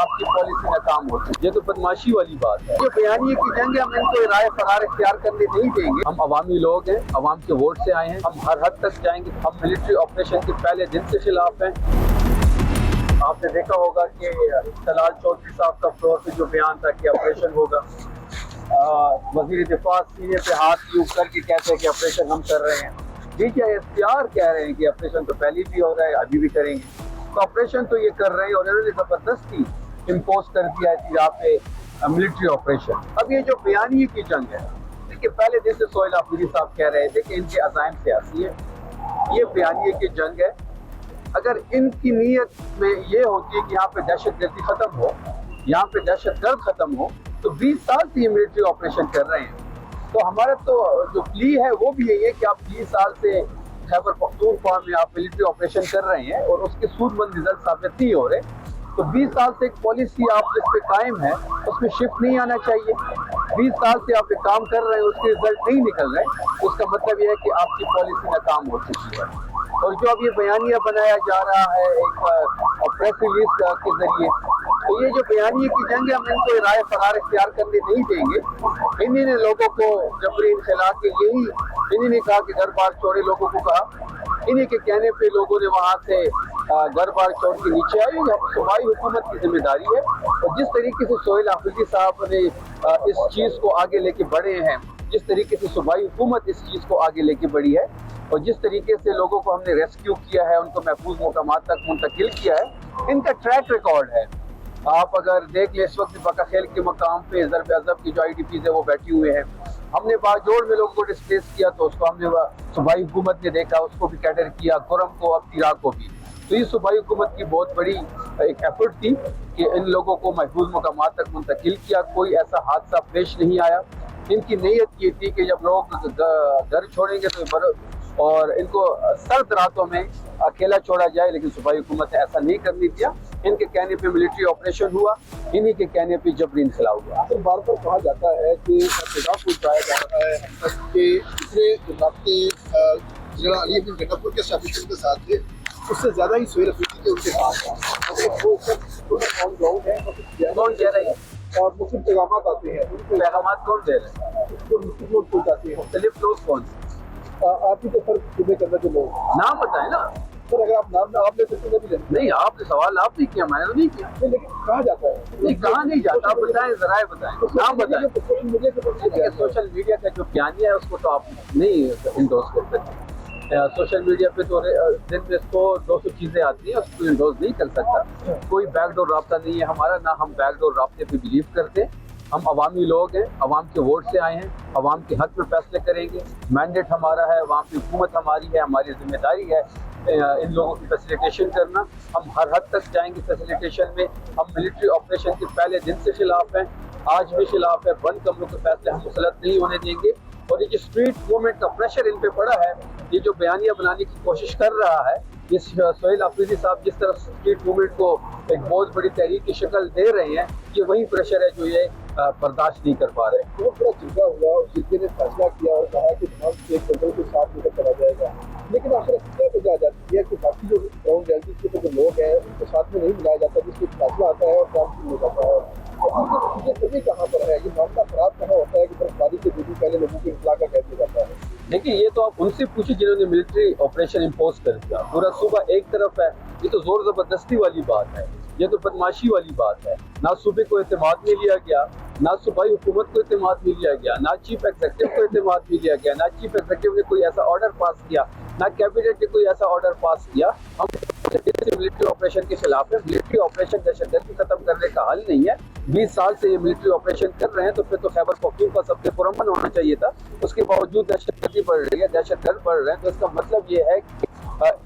آپ کی پالیسی ناکام ہوتی ہے. یہ تو بدماشی والی بات ہے. یہ بیانیے کی جنگ ہے, ہم ان کو رائے فرار اختیار کرنے نہیں دیں گے. ہم عوامی لوگ ہیں, عوام کے ووٹ سے آئے ہیں, ہم ہر حد تک جائیں گے. ہم ملٹری آپریشن کے پہلے دن سے خلاف ہیں. آپ نے دیکھا ہوگا کہ طلال چودھری صاحب کا فلور پہ جو بیان تھا کہ آپریشن ہوگا, وزیر دفاع سینے پہ ہاتھ یوں کر کے کہتے ہیں کہ آپریشن ہم کر رہے ہیں. ڈی جی آئی اختیار کہہ رہے ہیں کہ آپریشن تو پہلے بھی ہو رہا ہے, ابھی بھی کریں گے. تو آپریشن تو یہ کر رہے ہیں, اور انہوں نے زبردستی امپوز کر دیا ہے یہاں پہ ملٹری آپریشن. اب یہ جو بیانیے کی جنگ ہے, دیکھیے پہلے دن سے سہیل آفریدی صاحب کہہ رہے تھے کہ ان کے عزائم سیاسی ہے. یہ بیانیے کی جنگ ہے. اگر ان کی نیت میں یہ ہوتی ہے کہ یہاں پہ دہشت گردی ختم ہو, یہاں پہ دہشت گرد ختم ہو, تو 20 سال سے یہ ملٹری آپریشن کر رہے ہیں. تو ہمارا تو جو پلی ہے وہ بھی یہی ہے کہ آپ 20 سال سے خیبر پختونخوا میں آپ ملٹری آپریشن کر رہے ہیں اور اس کے سود مند رزلٹ ثابت نہیں ہو رہے. تو 20 سال سے ایک پالیسی آپ جس پہ قائم ہے اس میں شفٹ نہیں آنا چاہیے. 20 سال سے آپ ایک کام کر رہے ہیں, اس کے رزلٹ نہیں نکل رہے, اس کا مطلب یہ ہے کہ آپ کی پالیسی ناکام ہو چکی ہے. اور جو اب یہ بیانیہ بنایا جا رہا ہے ایک پریس ریلیز کے ذریعے, تو یہ جو بیانیے کی جنگ ہے, ہم ان کو رائے فرار اختیار کرنے نہیں دیں گے. انہی نے لوگوں کو جبری انخلا کے انہی نے کہا کہ گھر بار چھوڑے, لوگوں کو کہا, انہی کے کہنے پہ لوگوں نے وہاں سے گھر بار چھوڑ کے نیچے آئے. صوبائی حکومت کی ذمہ داری ہے. اور جس طریقے سے سہیل آفریدی صاحب نے اس چیز کو آگے لے کے بڑھے ہیں, جس طریقے سے صوبائی حکومت اس چیز کو آگے لے کے بڑھی ہے, اور جس طریقے سے لوگوں کو ہم نے ریسکیو کیا ہے, ان کو محفوظ مقامات تک منتقل کیا ہے, ان کا ٹریک ریکارڈ ہے. آپ اگر دیکھ لیں اس وقت بقا خیل کے مقام پہ ضرب عضب کی جو آئی ڈی پیز ہے وہ بیٹھی ہوئے ہیں. ہم نے باجوڑ میں لوگوں کو ڈسپلیس کیا تو اس کو ہم نے صوبائی حکومت نے دیکھا, اس کو بھی کیڈر کیا, گرم کو, اب تیرا کو بھی. تو یہ صوبائی حکومت کی بہت بڑی ایک ایفرٹ تھی کہ ان لوگوں کو محفوظ مقامات تک منتقل کیا. کوئی ایسا حادثہ پیش نہیں آیا. ان کی نیت یہ تھی کہ جب لوگ گھر چھوڑیں گے تو اور ان کو سرد راتوں میں اکیلا چھوڑا جائے, لیکن صوبائی حکومت نے ایسا نہیں کرنے دیا. ان کے کہنے پہ ملٹری آپریشن ہوا, انہی کے کہنے پہ جبری انخلا ہوا. بار بار کہا جاتا ہے کہ احتجاج کو اٹھایا جا رہا ہے ہم تک کے دوسرے رابطے ضلع علی بن گنڈاپور کے شاپیشن کے ساتھ تھے, اس سے زیادہ ہی سہیل آفریدی کے ان کے ساتھ ہیں. وہ سب آن گراؤنڈ ہے, کون کہہ رہے ہیں, اور مختلف پیغامات آتے ہیں. پیغامات کون دے رہے ہیں, جو مختلف لوگ کھل جاتے ہیں. مختلف لوگ کون سے, آپ ہی کے فرق صبح کرنا جو لوگ نام بتائیں نا. سر, اگر آپ نام آپ لے سکتے بھی لیتے نہیں, آپ نے سوال آپ نہیں کیا, میں نے تو نہیں کیا. لیکن کہا جاتا ہے نہیں, کہاں نہیں جاتا, آپ بتائیں, ذرائع بتائیں, نام بتائیں. سوشل میڈیا کے سوشل میڈیا کا جو بیانیہ ہے اس کو تو آپ نہیں انڈوز کر سکتے. سوشل میڈیا پہ تو دن میں 100-200 چیزیں آتی ہیں, اس کو انڈوز نہیں کر سکتا. کوئی بیک ڈور رابطہ نہیں ہے ہمارا, نہ ہم بیک ڈور رابطے پہ بلیو کرتے. ہم عوامی لوگ ہیں, عوام کے ووٹ سے آئے ہیں, عوام کے حق میں فیصلے کریں گے. مینڈیٹ ہمارا ہے, وہاں پہ حکومت ہماری ہے, ہماری ذمہ داری ہے ان لوگوں کی فیسیلیٹیشن کرنا. ہم ہر حد تک جائیں گے فیسیلیٹیشن میں. ہم ملٹری آپریشن کے پہلے دن سے خلاف ہیں, آج بھی خلاف ہے. بند کمروں کے فیصلے ہم مسلط نہیں ہونے دیں گے. اور یہ جو اسٹریٹ موومنٹ کا پریشر ان پہ پڑا ہے, یہ جو بیانیہ بنانے کی کوشش کر رہا ہے, یہ سہیل آفریدی صاحب جس طرح اسٹریٹ موومنٹ کو ایک بہت بڑی تحریک کی شکل دے رہے ہیں, یہ وہی پریشر ہے جو یہ برداشت نہیں کر پا رہے. بہت بڑا جرگہ ہوا, اس جرگے نے فیصلہ کیا اور کہا کہ تمام ایک کنٹرول کے ساتھ لے کر چلا جائے گا. لیکن آخر کیا وجہ آ جاتی ہے کہ باقی جو گراؤنڈ ریالٹی کے جو لوگ ہیں ان کے ساتھ میں نہیں ملایا جاتا, جس سے فیصلہ آتا ہے اور کام شروع ہو جاتا ہے. تو آخر یہ کمی کہاں پر ہے, یہ معاملہ خراب کہاں ہوتا ہے کہ برفباری سے بھی پہلے لوگوں کو اطلاع کا کہہ دیا جاتا ہے. دیکھیے, یہ تو آپ ان سے پوچھیں جنہوں نے ملٹری آپریشن امپوز کر دیا. پورا صوبہ ایک طرف ہے, یہ تو زور زبردستی والی بات ہے, یہ تو بدماشی والی بات ہے. نہ صوبے کو اعتماد میں لیا گیا, نہ صوبائی حکومت کو اعتماد میں لیا گیا, نہ چیف ایگزیکٹو کو اعتماد میں لیا گیا, نہ چیف ایگزیکٹو نے کوئی ایسا آرڈر پاس کیا, نہ کیبنٹ نے کوئی ایسا آرڈر پاس کیا. ہم ملٹری آپریشن کے خلاف ہے. ملٹری آپریشن دہشت گردی ختم کرنے کا حل نہیں ہے. 20 سال سے یہ ملٹری آپریشن کر رہے ہیں, تو پھر تو خیبر پختونخوا سب سے پرامن ہونا چاہیے تھا. اس کے باوجود دہشت گردی بڑھ رہی ہے, دہشت گرد بڑھ رہے ہیں. تو اس کا مطلب یہ ہے کہ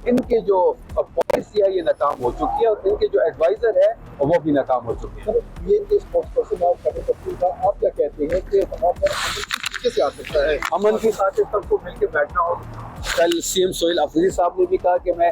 ان کے جو پالیسی ہے یہ ناکام ہو چکی ہے, اور ان کے جو ایڈوائزر ہے وہ بھی ناکام ہو چکے ہیں. یہ اسپوکس پرسن آپ کیا کہتے ہیں کہ وہاں پر کس سے آ سکتا ہے امن کی خاطر سب کو مل کے بیٹھنا ہوگا. کل سی ایم سہیل آفریدی صاحب نے بھی کہا کہ میں